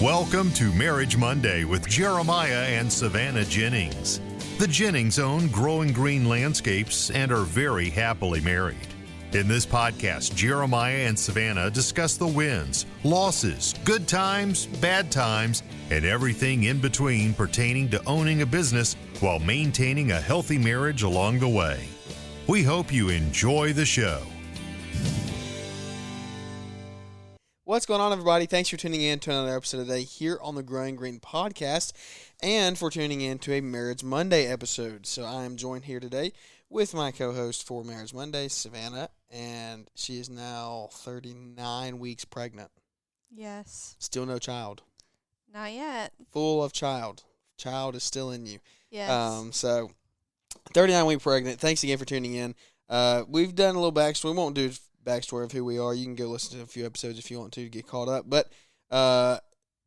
Welcome to Marriage Monday with Jeremiah and Savannah Jennings. The Jennings own Growing Green Landscapes and are very happily married. In this podcast, Jeremiah and Savannah discuss the wins, losses, good times, bad times, and everything in between pertaining to owning a business while maintaining a healthy marriage along the way. We hope you enjoy the show. What's going on, everybody? Thanks for tuning in to another episode today here on the Growing Green podcast and for tuning in to a Marriage Monday episode. So I am joined here today with my co-host for Marriage Monday, Savannah, and she is now 39 weeks pregnant. Yes. Still no child. Not yet. Full of child. Child is still in you. Yes. So 39 week pregnant. Thanks again for tuning in. We've done a little backstory. We won't do backstory of who we are. You can go listen to a few episodes if you want to get caught up. But I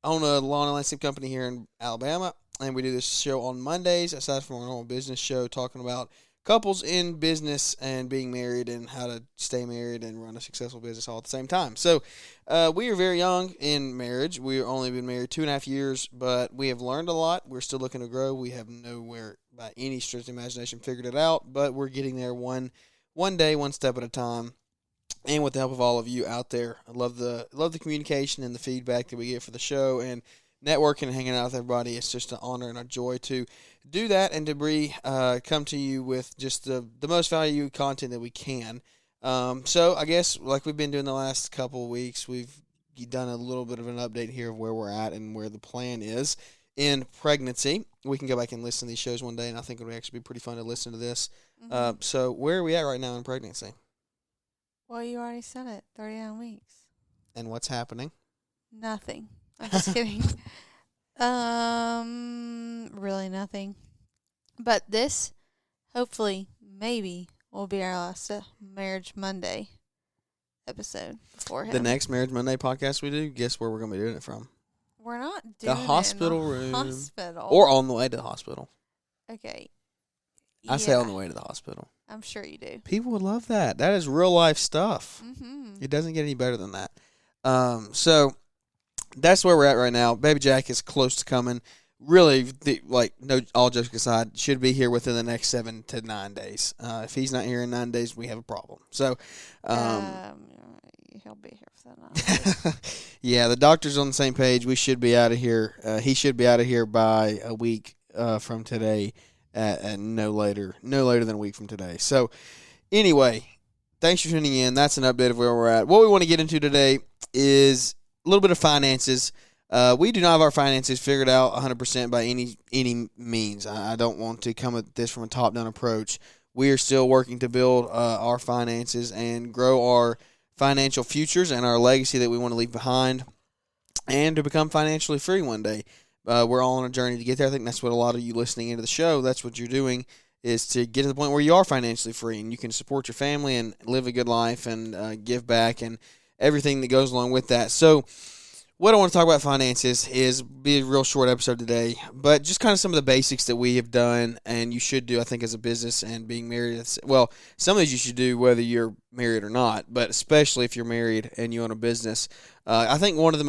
own a lawn and landscape company here in Alabama, and we do this show on Mondays, aside from our normal business show, talking about couples in business and being married and how to stay married and run a successful business all at the same time. So we are very young in marriage. We've only been married 2.5 years, but we have learned a lot. We're still looking to grow. We have nowhere by any stretch of the imagination figured it out, but we're getting there one day, one step at a time. And with the help of all of you out there, I love the communication and the feedback that we get for the show and networking and hanging out with everybody. It's just an honor and a joy to do that and to come to you with just the most value content that we can. So I guess like we've been doing the last couple of weeks, we've done a little bit of an update here of where we're at and where the plan is in pregnancy. We can go back and listen to these shows one day, and I think it would actually be pretty fun to listen to this. Mm-hmm. So where are we at right now in pregnancy? Well, you already said it. 39 weeks. And what's happening? Nothing. I'm just kidding. Really nothing. But this, hopefully, maybe, will be our last Marriage Monday episode before him. The next Marriage Monday podcast we do, guess where we're going to be doing it from? We're not doing The hospital room. Hospital. Or on the way to the hospital. Okay. I say on the way to the hospital. I'm sure you do. People would love that. That is real life stuff. Mm-hmm. It doesn't get any better than that. So that's where we're at right now. Baby Jack is close to coming. Really, no, all jokes aside, should be here within the next 7 to 9 days. If he's not here in 9 days, we have a problem. So, he'll be here for that 9 days. Yeah, the doctor's on the same page. We should be out of here. He should be out of here by a week from today. At no later than a week from today. So, anyway, thanks for tuning in. That's an update of where we're at. What we want to get into today is a little bit of finances. We do not have our finances figured out 100% by any means. I don't want to come at this from a top-down approach. We are still working to build our finances and grow our financial futures and our legacy that we want to leave behind and to become financially free one day. We're all on a journey to get there. I think that's what a lot of you listening into the show, that's what you're doing, is to get to the point where you are financially free and you can support your family and live a good life and give back and everything that goes along with that. So what I want to talk about finances is be a real short episode today, but just kind of some of the basics that we have done and you should do, I think, as a business and being married. Well, some of these you should do whether you're married or not, but especially if you're married and you own a business. I think one of the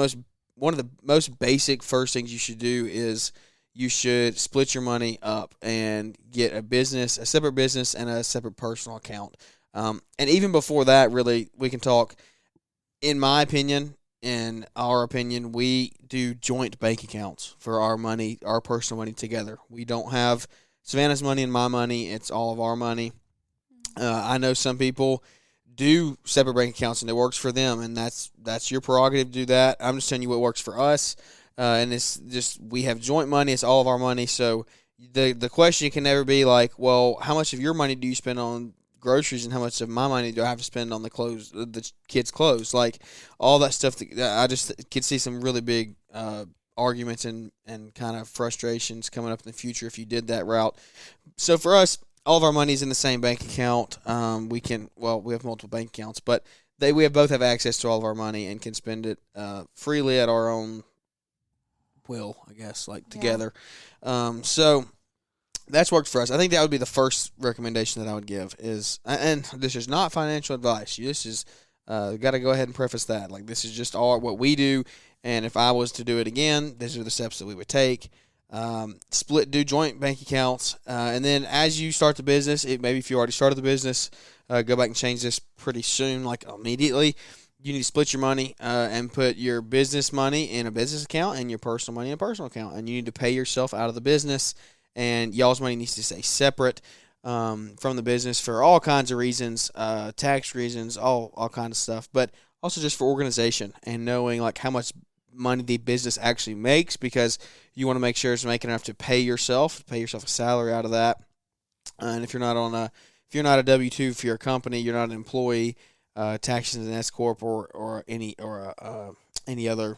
most basic first things you should do is you should split your money up and get a separate business and a separate personal account. And even before that, really, we can talk, in my opinion, in our opinion, we do joint bank accounts for our money, our personal money together. We don't have Savannah's money and my money. It's all of our money. I know some people do separate bank accounts and it works for them, and that's your prerogative to do that. I'm just telling you what works for us, and it's just we have joint money. It's all of our money. So the question can never be like, well, how much of your money do you spend on groceries and how much of my money do I have to spend on the kids' clothes? Like all that stuff. I just could see some really big arguments and kind of frustrations coming up in the future if you did that route. So for us, all of our money is in the same bank account. We have multiple bank accounts, but we both have access to all of our money and can spend it freely at our own will, I guess, together. So that's worked for us. I think that would be the first recommendation that I would give is, and this is not financial advice. This is got to go ahead and preface that. Like, this is just all what we do, And if I was to do it again, these are the steps that we would take. Do joint bank accounts. And then as you start the business, maybe if you already started the business, go back and change this pretty soon, like immediately. You need to split your money and put your business money in a business account and your personal money in a personal account. And you need to pay yourself out of the business, and y'all's money needs to stay separate from the business for all kinds of reasons, tax reasons, all kinds of stuff. But also just for organization and knowing like how much money the business actually makes, because you want to make sure it's making enough to pay yourself a salary out of that. And if you're not a W-2 for your company, you're not an employee. Taxes as an S corp or any other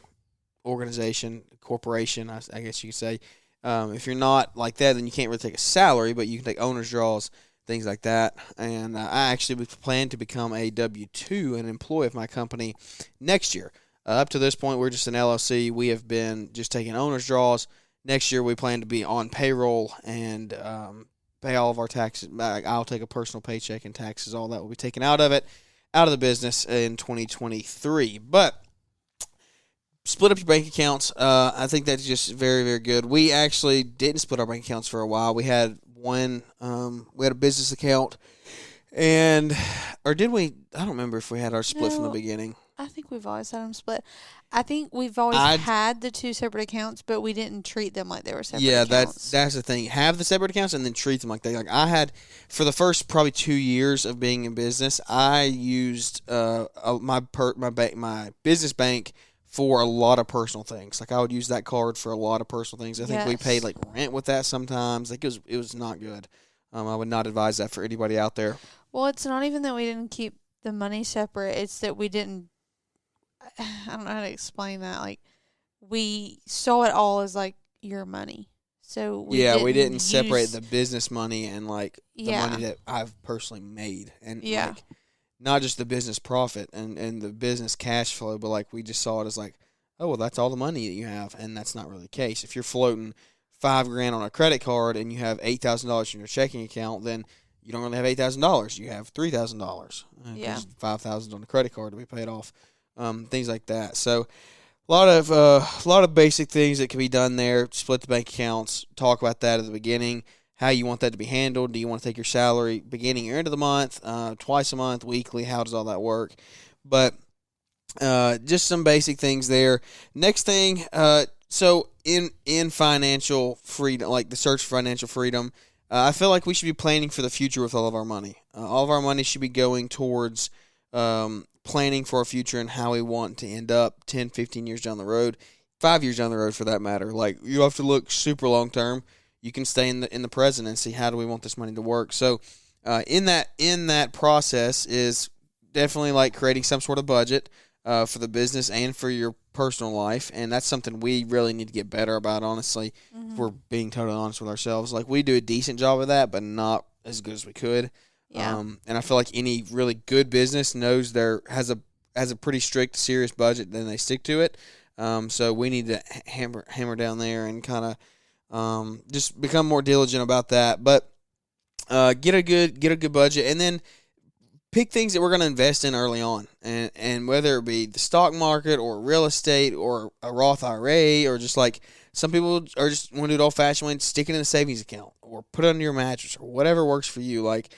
organization, corporation, I guess you could say. If you're not like that, then you can't really take a salary, but you can take owner's draws, things like that. And I actually plan to become a W-2, an employee of my company, next year. Up to this point, we're just an LLC. We have been just taking owner's draws. Next year, we plan to be on payroll and pay all of our taxes. I'll take a personal paycheck, and taxes, all that will be taken out of the business in 2023. But split up your bank accounts. I think that's just very, very good. We actually didn't split our bank accounts for a while. We had we had a business account, or did we? I don't remember if we had our split from the beginning. I think we've always had them split. I think we've always had the two separate accounts, but we didn't treat them like they were separate accounts. That's the thing. Have the separate accounts and then treat them like they. Like I had for the first probably 2 years of being in business, I used my business bank for a lot of personal things. Like I would use that card for a lot of personal things. I think we paid like rent with that sometimes. Like it was not good. I would not advise that for anybody out there. Well, it's not even that we didn't keep the money separate. It's that we didn't. I don't know how to explain that. Like, we saw it all as like your money. So we didn't separate the business money and like the money that I've personally made, and like not just the business profit and the business cash flow, but like we just saw it as like, oh well, that's all the money that you have, and that's not really the case. If you're floating $5,000 on a credit card and you have $8,000 in your checking account, then you don't really have $8,000. You have $3,000. There's $5,000 on the credit card to be paid off. Things like that. So a lot of basic things that can be done there. Split the bank accounts. Talk about that at the beginning. How you want that to be handled. Do you want to take your salary beginning or end of the month, twice a month, weekly? How does all that work? But just some basic things there. Next thing, so in financial freedom, like the search for financial freedom, I feel like we should be planning for the future with all of our money. All of our money should be going towards planning for our future and how we want to end up 10, 15 years down the road, 5 years down the road for that matter. Like, you have to look super long term. You can stay in the present and see how do we want this money to work. So in that process is definitely like creating some sort of budget for the business and for your personal life, and that's something we really need to get better about, honestly. If we're being totally honest with ourselves. Like, we do a decent job of that, but not as good as we could. Yeah. And I feel like any really good business knows has a pretty strict, serious budget, then they stick to it. So we need to hammer down there and kind of just become more diligent about that. But get a good budget, and then pick things that we're going to invest in early on, and whether it be the stock market or real estate or a Roth IRA, or just like some people are just want to do it old-fashioned way, stick it in a savings account or put it under your mattress or whatever works for you. Like,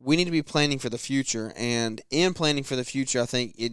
we need to be planning for the future, and in planning for the future, I think you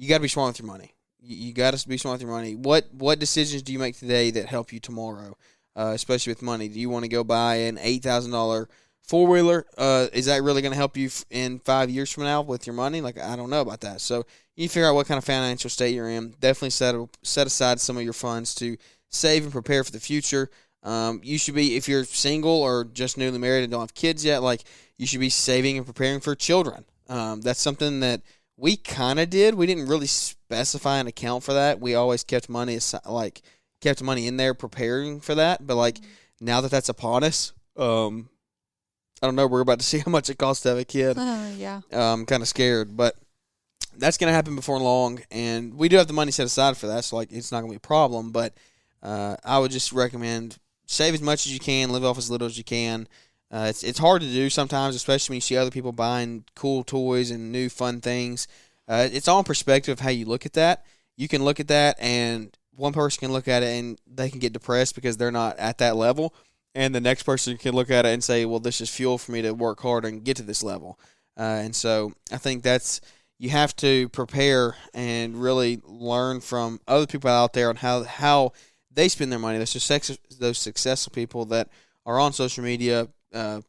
got to be smart with your money. You got to be smart with your money. What decisions do you make today that help you tomorrow, especially with money? Do you want to go buy an $8,000 four-wheeler? Is that really going to help you in 5 years from now with your money? Like, I don't know about that. So you figure out what kind of financial state you're in. Definitely set aside some of your funds to save and prepare for the future. You should be, if you're single or just newly married and don't have kids yet, like, you should be saving and preparing for children. That's something that we kind of did. We didn't really specify an account for that. We always kept money in there preparing for that. But like, now that that's upon us, I don't know. We're about to see how much it costs to have a kid. Yeah. I'm kind of scared, but that's going to happen before long, and we do have the money set aside for that, so like, it's not going to be a problem. But I would just recommend save as much as you can, live off as little as you can. It's hard to do sometimes, especially when you see other people buying cool toys and new fun things. It's all in perspective of how you look at that. you can look at that, and one person can look at it and they can get depressed because they're not at that level, and the next person can look at it and say, well, this is fuel for me to work hard and get to this level. And so I think you have to prepare and really learn from other people out there on how they spend their money. Those successful people that are on social media,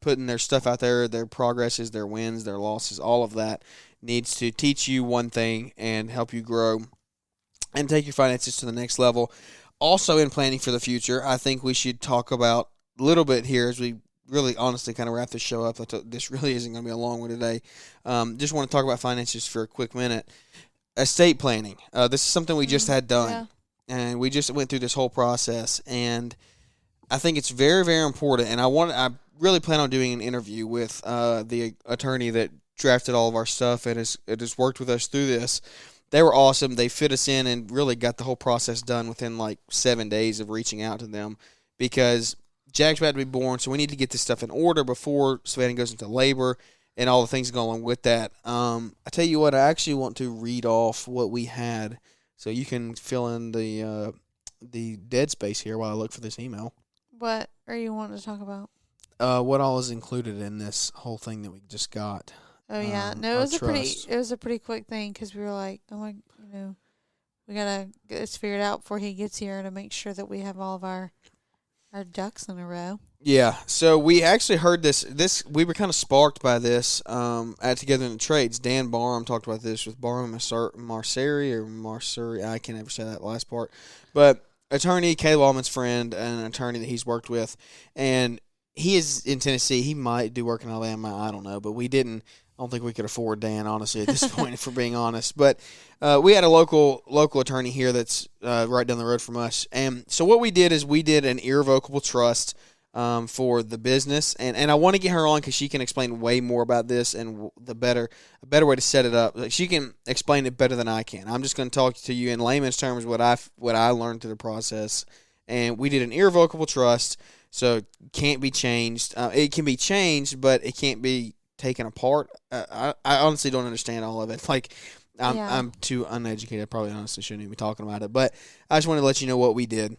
putting their stuff out there, their progresses, their wins, their losses, all of that needs to teach you one thing and help you grow and take your finances to the next level. Also, in planning for the future, I think we should talk about a little bit here as we really honestly kind of wrap this show up. This really isn't going to be a long one today. Just want to talk about finances for a quick minute. Estate planning. This is something we just had done, and we just went through this whole process, and I think it's very, very important. And I really plan on doing an interview with the attorney that drafted all of our stuff and has worked with us through this. They were awesome. They fit us in and really got the whole process done within like 7 days of reaching out to them, because Jack's about to be born, so we need to get this stuff in order before Savannah goes into labor and all the things going along with that. I tell you what, I actually want to read off what we had so you can fill in the dead space here while I look for this email. What are you wanting to talk about? What all is included in this whole thing that we just got. Oh yeah, no, it was a pretty quick thing because we were like, oh my, we gotta get this figured out before he gets here to make sure that we have all of our ducks in a row. Yeah, so we actually heard this. We were kind of sparked by this at Together in the Trades. Dan Barham talked about this with Barham Marceri. I can't ever say that last part, but attorney Kay Lawman's friend and an attorney that he's worked with, and he is in Tennessee. He might do work in Alabama. I don't know, but we didn't. I don't think we could afford Dan, honestly, at this point, if we're being honest. But we had a local attorney here that's right down the road from us. And so what we did is we did an irrevocable trust for the business. And I want to get her on because she can explain way more about this and a better way to set it up. Like, she can explain it better than I can. I'm just going to talk to you in layman's terms what I learned through the process. And we did an irrevocable trust, so it can't be changed. It can be changed, but it can't be taken apart. I honestly don't understand all of it. Like, I'm too uneducated. I probably honestly shouldn't even be talking about it. But I just wanted to let you know what we did.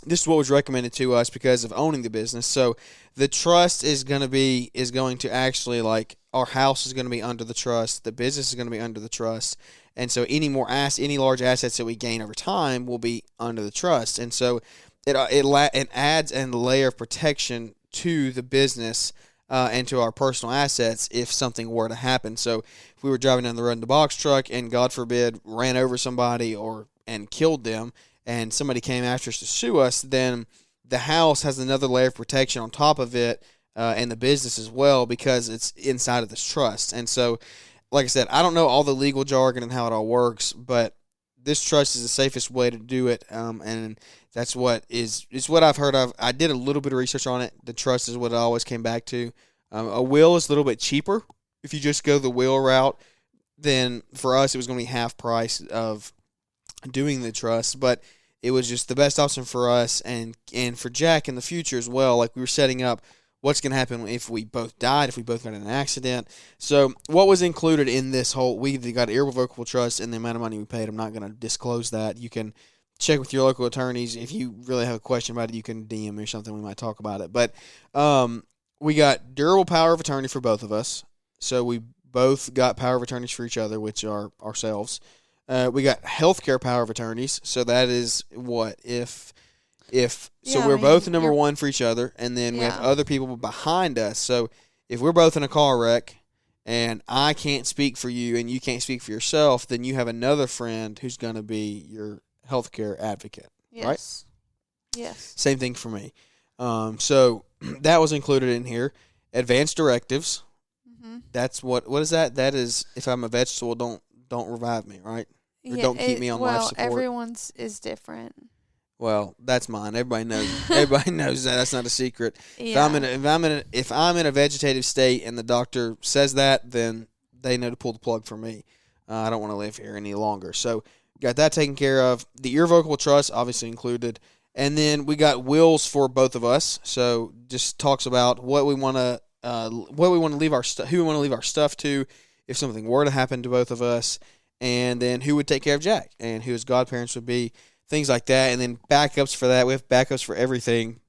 This is what was recommended to us because of owning the business. So the trust is going to actually, like, our house is going to be under the trust. The business is going to be under the trust. And so any large assets that we gain over time will be under the trust. And so it adds a layer of protection to the business and to our personal assets if something were to happen. So if we were driving down the road in the box truck and, God forbid, ran over somebody and killed them, and somebody came after us to sue us, then the house has another layer of protection on top of it, and the business as well, because it's inside of this trust. And so, like I said, I don't know all the legal jargon and how it all works, but this trust is the safest way to do it, and that's what I've heard of. I did a little bit of research on it. The trust is what I always came back to. A will is a little bit cheaper. If you just go the will route, then for us it was going to be half price of doing the trust, but it was just the best option for us and for Jack in the future as well. Like, we were setting up what's going to happen if we both died, if we both got in an accident. So what was included in this whole, we got an irrevocable trust and the amount of money we paid. I'm not going to disclose that. You can check with your local attorneys. If you really have a question about it, you can DM me or something. We might talk about it. But we got durable power of attorney for both of us. So we both got power of attorneys for each other, which are ourselves. We got healthcare power of attorneys. So that is what we're both number one for each other, and then we have other people behind us. So if we're both in a car wreck and I can't speak for you and you can't speak for yourself, then you have another friend who's going to be your healthcare advocate, right? Yes. Same thing for me. So that was included in here. Advanced directives. Mm-hmm. That's what is that? That is, if I'm a vegetable, don't revive me, right? Or don't keep me on life support. Everyone's is different. Well, that's mine. Everybody knows. Everybody knows that. That's not a secret. Yeah. If I'm in a vegetative state and the doctor says that, then they know to pull the plug for me. I don't want to live here any longer. So got that taken care of. The irrevocable trust obviously included, and then we got wills for both of us. So just talks about what we want to leave our who we want to leave our stuff to if something were to happen to both of us. and then who would take care of Jack, and who his godparents would be, things like that, and then backups for that. We have backups for everything.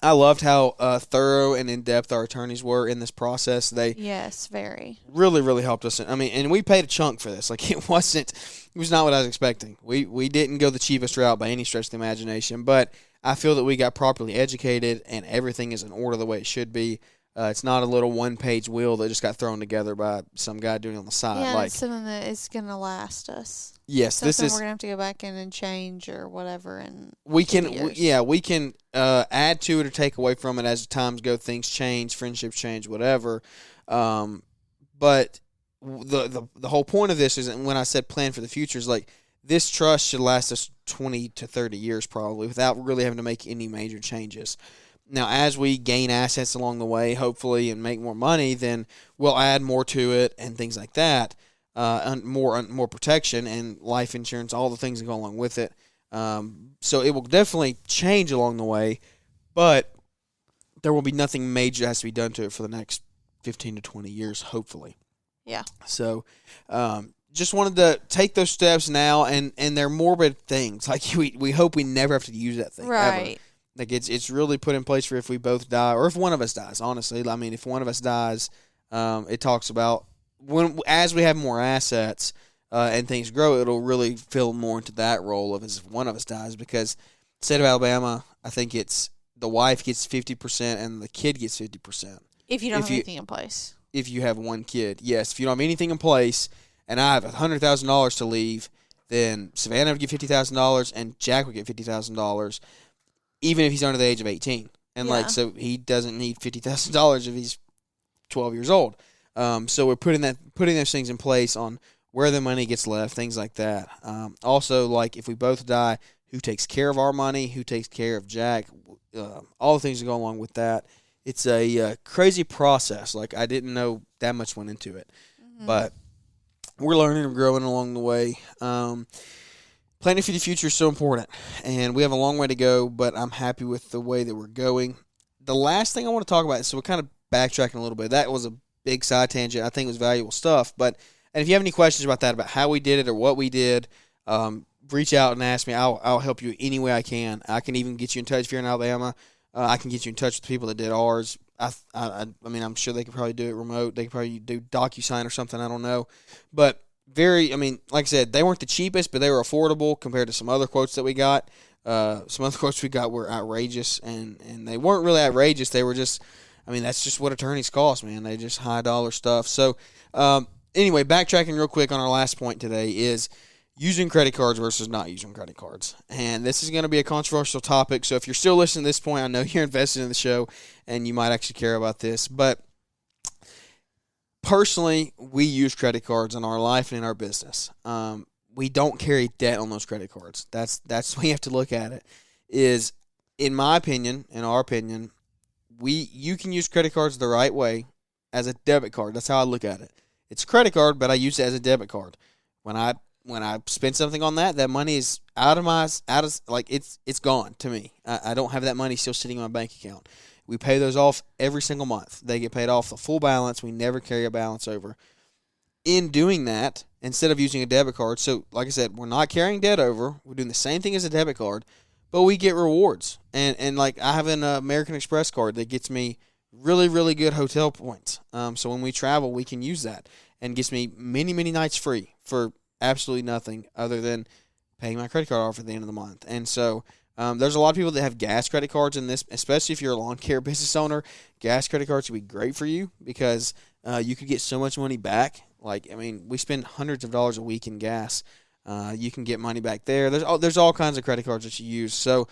I loved how thorough and in-depth our attorneys were in this process. They Yes, very. really, really helped us. I mean, and we paid a chunk for this. Like, it was not what I was expecting. We didn't go the cheapest route by any stretch of the imagination, but I feel that we got properly educated and everything is in order the way it should be. It's not a little one-page will that just got thrown together by some guy doing it on the side. Yeah, like, it's something that is going to last us. yes, Something this is. we're going to have to go back in and change or whatever. We 2 can, years. we can add to it or take away from it as times go. Things change, friendships change, whatever. But the whole point of this is, and when I said plan for the future, is like this trust should last us 20 to 30 years probably without really having to make any major changes. Now, as we gain assets along the way, hopefully, and make more money, then we'll add more to it and things like that. More protection and life insurance, all the things that go along with it. So it will definitely change along the way, but there will be nothing major that has to be done to it for the next 15 to 20 years, hopefully. Yeah. So just wanted to take those steps now, and they're morbid things. Like, we hope we never have to use that thing, Right. ever. Like, it's really put in place for if we both die, or if one of us dies, honestly. I mean, if one of us dies, it talks about as we have more assets and things grow, it'll really fill more into that role of as if one of us dies, because state of Alabama, I think it's the wife gets 50% and the kid gets 50%. If you don't have anything in place. If you have one kid. Yes, if you don't have anything in place and I have $100,000 to leave, then Savannah would get $50,000 and Jack would get $50,000, even if he's under the age of 18. And, Yeah. so he doesn't need $50,000 if he's 12 years old. So we're putting those things in place on where the money gets left, things like that. Also, like, if we both die, who takes care of our money, who takes care of Jack, all the things that go along with that. It's a crazy process. Like, I didn't know that much went into it. Mm-hmm. But we're learning and growing along the way. Planning for the future is so important, and we have a long way to go, but I'm happy with the way that we're going. The last thing I want to talk about, so we're kind of backtracking a little bit. That was a big side tangent. I think it was valuable stuff. And if you have any questions about that, about how we did it or what we did, reach out and ask me. I'll help you any way I can. I can even get you in touch if you're in Alabama. I can get you in touch with the people that did ours. I mean, I'm sure they could probably do it remote. They could probably do DocuSign or something. I don't know. But like I said, they weren't the cheapest, but they were affordable compared to some other quotes that we got. Some other quotes we got were outrageous, and they weren't really outrageous. They were just, I mean, that's just what attorneys cost, man. They just high dollar stuff. So, anyway, backtracking real quick on our last point today is using credit cards versus not using credit cards. And this is going to be a controversial topic. So if you're still listening to this point, I know you're invested in the show and you might actually care about this. But personally, we use credit cards in our life and in our business. We don't carry debt on those credit cards. That's the way you have to look at it. Is, in my opinion, in our opinion, you can use credit cards the right way as a debit card. That's how I look at it. It's a credit card, but I use it as a debit card. When I spend something on that money is it's gone to me. I don't have that money still sitting in my bank account. We pay those off every single month. They get paid off the full balance. We never carry a balance over. In doing that, instead of using a debit card, so like I said, we're not carrying debt over. We're doing the same thing as a debit card, but we get rewards. And like, I have an American Express card that gets me really, really good hotel points. So when we travel, we can use that, and gets me many, many nights free for absolutely nothing other than paying my credit card off at the end of the month. And so there's a lot of people that have gas credit cards in this, especially if you're a lawn care business owner. Gas credit cards would be great for you because you could get so much money back. Like, I mean, we spend hundreds of dollars a week in gas. You can get money back there. There's all kinds of credit cards that you use. So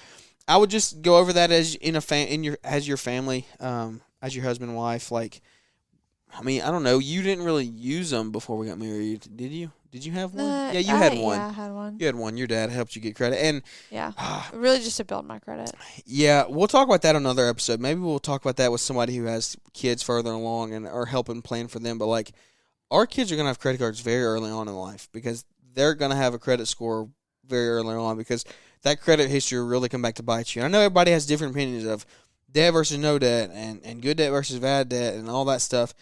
I would just go over that as as your family, as your husband and wife. Like, I mean, I don't know. You didn't really use them before we got married, did you? Did you have one? Yeah, you had one. Yeah, I had one. You had one. Your dad helped you get credit, and yeah, really just to build my credit. Yeah, we'll talk about that on another episode. Maybe we'll talk about that with somebody who has kids further along and are helping plan for them. But like, our kids are gonna have credit cards very early on in life because they're gonna have a credit score very early on because that credit history will really come back to bite you. And I know everybody has different opinions of debt versus no debt and good debt versus bad debt and all that stuff.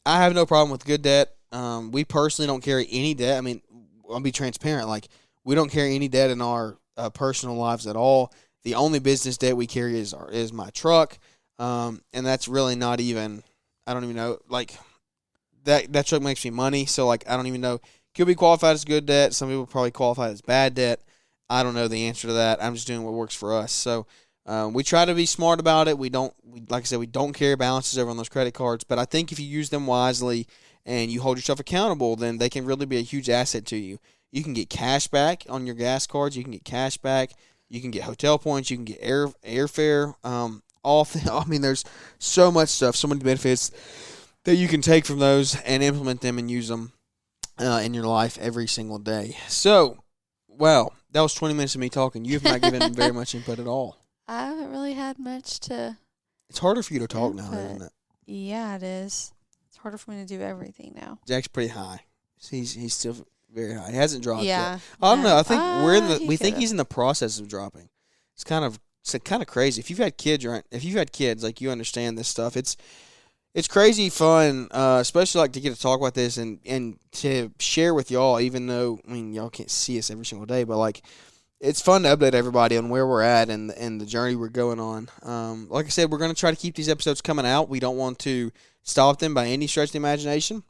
I have no problem with good debt. We personally don't carry any debt. I mean, I'll be transparent. Like, we don't carry any debt in our personal lives at all. The only business debt we carry is my truck, and that's really not even. I don't even know. Like, that truck makes me money, so like I don't even know. Could be qualified as good debt. Some people probably qualify as bad debt. I don't know the answer to that. I'm just doing what works for us. So we try to be smart about it. Like I said, we don't carry balances over on those credit cards. But I think if you use them wisely and you hold yourself accountable, then they can really be a huge asset to you. You can get cash back on your gas cards. You can get cash back. You can get hotel points. You can get airfare. I mean, there's so much stuff, so many benefits that you can take from those and implement them and use them in your life every single day. So, wow, that was 20 minutes of me talking. You have not given very much input at all. I haven't really had much to. It's harder for you to talk now, isn't it? Yeah, it is. It's harder for me to do everything now. Jack's pretty high. He's still very high. He hasn't dropped Yeah. yet. I don't know. I think we think could've. he's in the process of dropping. It's kind of crazy. If you've had kids, like, you understand this stuff. It's crazy fun, especially like to get to talk about this and to share with y'all, even though, I mean, y'all can't see us every single day, but like, it's fun to update everybody on where we're at and the journey we're going on. Like I said, we're going to try to keep these episodes coming out. We don't want to stop them by any stretch of the imagination.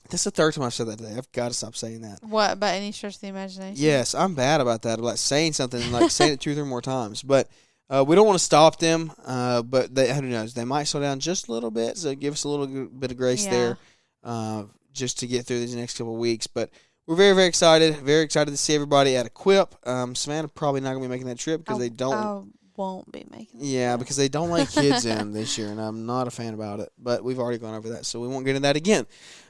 This is the third time I've said that today. I've got to stop saying that. What, by any stretch of the imagination? Yes, I'm bad about that, about saying something and like saying it 2 or 3 more times. But we don't want to stop them, but who knows? They might slow down just a little bit, so give us a little bit of grace there just to get through these next couple of weeks. But we're very, very excited to see everybody at Equip. Savannah probably not going to be making that trip because they don't. I won't be making that Yeah, trip. because they don't let kids in this year, and I'm not a fan about it. But we've already gone over that, so we won't get into that again.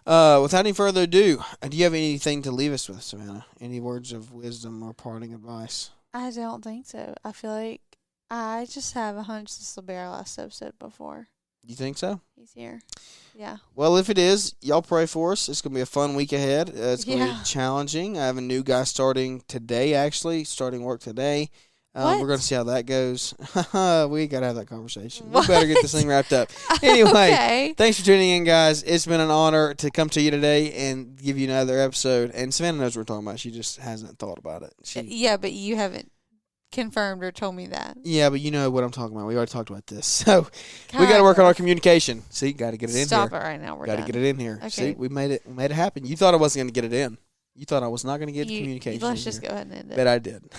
Without any further ado, do you have anything to leave us with, Savannah? Any words of wisdom or parting advice? I don't think so. I feel like I just have a hunch this will be our last episode before You think so? he's here. Yeah. Well, if it is, y'all pray for us. It's going to be a fun week ahead. It's going to be Yeah. challenging. I have a new guy starting work today. What? We're going to see how that goes. We got to have that conversation. We better get this thing wrapped up. Anyway, Okay. thanks for tuning in, guys. It's been an honor to come to you today and give you another episode. And Savannah knows what we're talking about. She just hasn't thought about it. Yeah, but you haven't confirmed or told me that. Yeah, but you know what I'm talking about. We already talked about this. So we got to work on our communication. See, got to get it in Stop here. it right now. We're Got to done. get it in here. Okay. See, we made it happen. You thought I wasn't going to get it in. You thought I was not going to get communication. Let's in just here. go ahead and end it. But I did.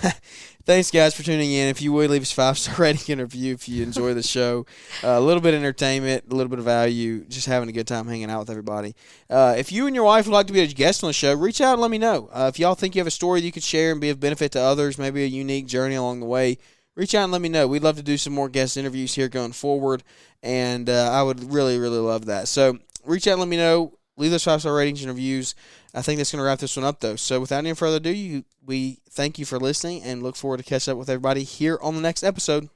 Thanks, guys, for tuning in. If you would, leave us a 5-star rating and review if you enjoy the show. A little bit of entertainment, a little bit of value, just having a good time hanging out with everybody. If you and your wife would like to be a guest on the show, reach out and let me know. If y'all think you have a story that you could share and be of benefit to others, maybe a unique journey along the way, reach out and let me know. We'd love to do some more guest interviews here going forward, and I would really, really love that. So reach out and let me know. Leave those 5-star ratings and reviews. I think that's going to wrap this one up, though. So without any further ado, we thank you for listening and look forward to catching up with everybody here on the next episode.